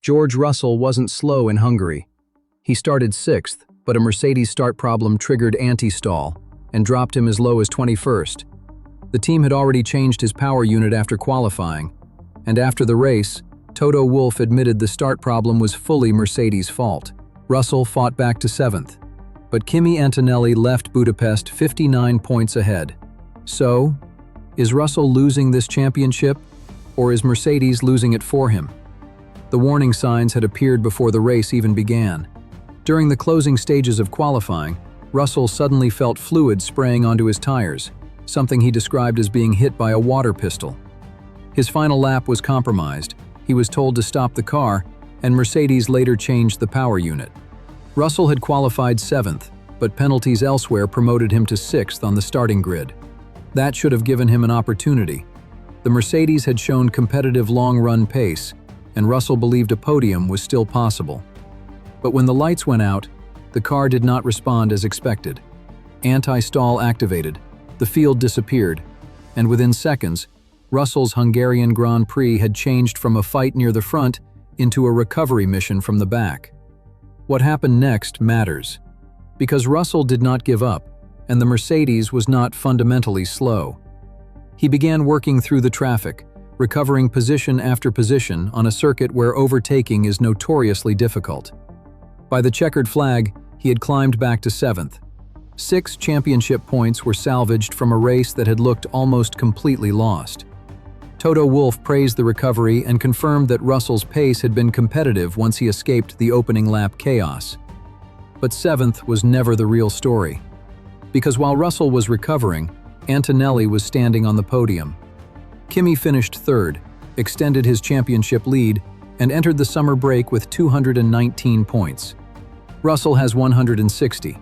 George Russell wasn't slow in Hungary. He started 6th, but a Mercedes start problem triggered anti-stall and dropped him as low as 21st. The team had already changed his power unit after qualifying, and after the race, Toto Wolff admitted the start problem was fully Mercedes' fault. Russell fought back to 7th, but Kimi Antonelli left Budapest 59 points ahead. So, is Russell losing this championship, or is Mercedes losing it for him? The warning signs had appeared before the race even began. During the closing stages of qualifying, Russell suddenly felt fluid spraying onto his tires, something he described as being hit by a water pistol. His final lap was compromised. He was told to stop the car, and Mercedes later changed the power unit. Russell had qualified 7th, but penalties elsewhere promoted him to 6th on the starting grid. That should have given him an opportunity. The Mercedes had shown competitive long-run pace, and Russell believed a podium was still possible. But when the lights went out, the car did not respond as expected. Anti-stall activated, the field disappeared, and within seconds, Russell's Hungarian Grand Prix had changed from a fight near the front into a recovery mission from the back. What happened next matters, because Russell did not give up, and the Mercedes was not fundamentally slow. He began working through the traffic, recovering position after position on a circuit where overtaking is notoriously difficult. By the checkered flag, he had climbed back to 7th. 6 championship points were salvaged from a race that had looked almost completely lost. Toto Wolff praised the recovery and confirmed that Russell's pace had been competitive once he escaped the opening lap chaos. But 7th was never the real story. Because while Russell was recovering, Antonelli was standing on the podium. Kimi finished 3rd, extended his championship lead, and entered the summer break with 219 points. Russell has 160.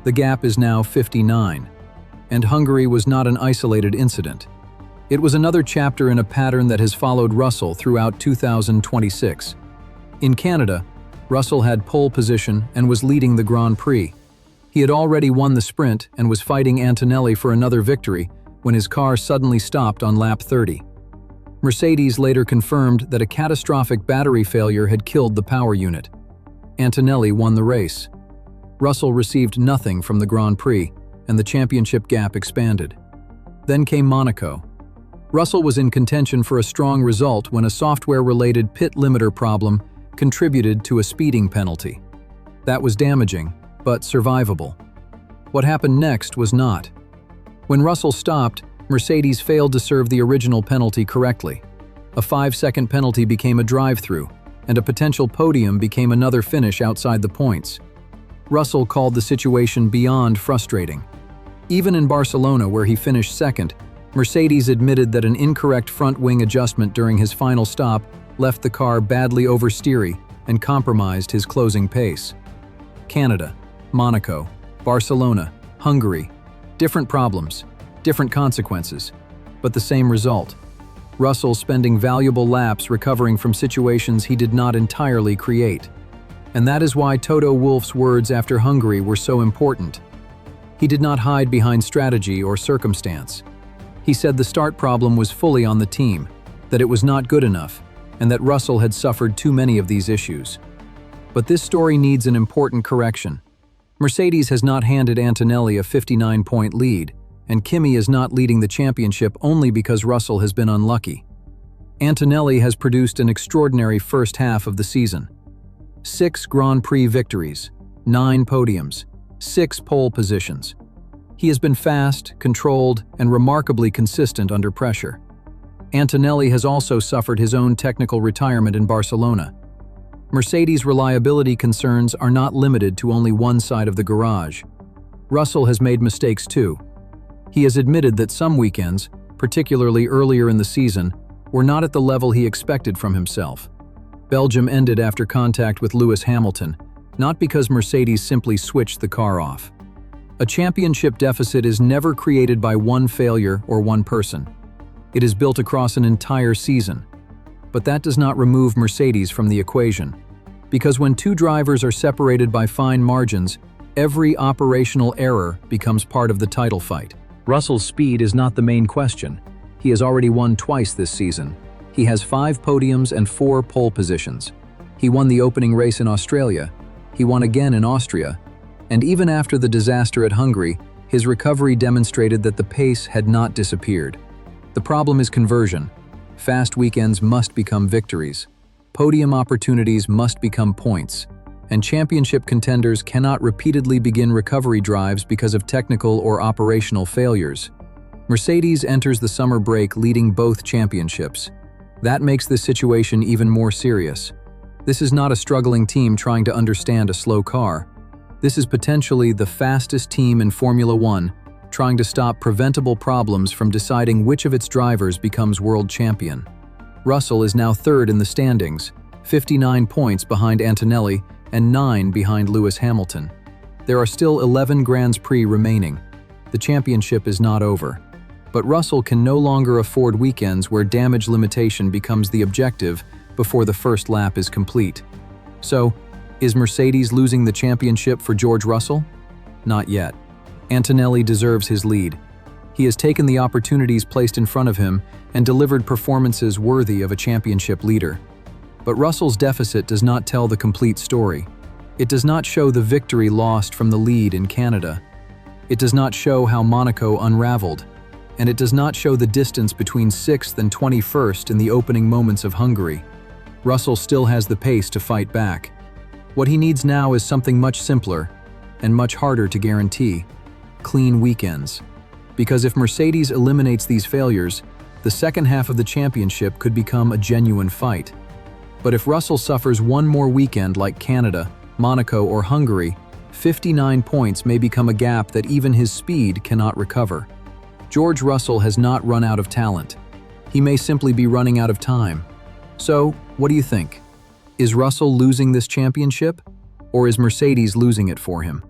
The gap is now 59. And Hungary was not an isolated incident. It was another chapter in a pattern that has followed Russell throughout 2026. In Canada, Russell had pole position and was leading the Grand Prix. He had already won the sprint and was fighting Antonelli for another victory when his car suddenly stopped on lap 30. Mercedes later confirmed that a catastrophic battery failure had killed the power unit. Antonelli won the race. Russell received nothing from the Grand Prix, and the championship gap expanded. Then came Monaco. Russell was in contention for a strong result when a software-related pit limiter problem contributed to a speeding penalty. That was damaging, but survivable. What happened next was not. When Russell stopped, Mercedes failed to serve the original penalty correctly. A 5-second penalty became a drive-through, and a potential podium became another finish outside the points. Russell called the situation beyond frustrating. Even in Barcelona, where he finished 2nd, Mercedes admitted that an incorrect front wing adjustment during his final stop left the car badly oversteery and compromised his closing pace. Canada, Monaco, Barcelona, Hungary. Different problems, different consequences, but the same result. Russell spending valuable laps recovering from situations he did not entirely create. And that is why Toto Wolff's words after Hungary were so important. He did not hide behind strategy or circumstance. He said the start problem was fully on the team, that it was not good enough, and that Russell had suffered too many of these issues. But this story needs an important correction. Mercedes has not handed Antonelli a 59-point lead, and Kimi is not leading the championship only because Russell has been unlucky. Antonelli has produced an extraordinary first half of the season. 6 Grand Prix victories, 9 podiums, 6 pole positions. He has been fast, controlled, and remarkably consistent under pressure. Antonelli has also suffered his own technical retirement in Barcelona. Mercedes' reliability concerns are not limited to only one side of the garage. Russell has made mistakes too. He has admitted that some weekends, particularly earlier in the season, were not at the level he expected from himself. Belgium ended after contact with Lewis Hamilton, not because Mercedes simply switched the car off. A championship deficit is never created by one failure or one person. It is built across an entire season. But that does not remove Mercedes from the equation, because when 2 drivers are separated by fine margins, every operational error becomes part of the title fight. Russell's speed is not the main question. He has already won twice this season. He has 5 podiums and 4 pole positions. He won the opening race in Australia. He won again in Austria. And even after the disaster at Hungary, his recovery demonstrated that the pace had not disappeared. The problem is conversion. Fast weekends must become victories. Podium opportunities must become points. And championship contenders cannot repeatedly begin recovery drives because of technical or operational failures. Mercedes enters the summer break leading both championships. That makes this situation even more serious. This is not a struggling team trying to understand a slow car. This is potentially the fastest team in Formula One, trying to stop preventable problems from deciding which of its drivers becomes world champion. Russell is now third in the standings, 59 points behind Antonelli and 9 behind Lewis Hamilton. There are still 11 Grand Prix remaining. The championship is not over. But Russell can no longer afford weekends where damage limitation becomes the objective before the first lap is complete. So, is Mercedes losing the championship for George Russell? Not yet. Antonelli deserves his lead. He has taken the opportunities placed in front of him and delivered performances worthy of a championship leader. But Russell's deficit does not tell the complete story. It does not show the victory lost from the lead in Canada. It does not show how Monaco unraveled. And it does not show the distance between 6th and 21st in the opening moments of Hungary. Russell still has the pace to fight back. What he needs now is something much simpler and much harder to guarantee: clean weekends. Because if Mercedes eliminates these failures, the second half of the championship could become a genuine fight. But if Russell suffers one more weekend like Canada, Monaco, or Hungary, 59 points may become a gap that even his speed cannot recover. George Russell has not run out of talent. He may simply be running out of time. So, what do you think? Is Russell losing this championship? Or is Mercedes losing it for him?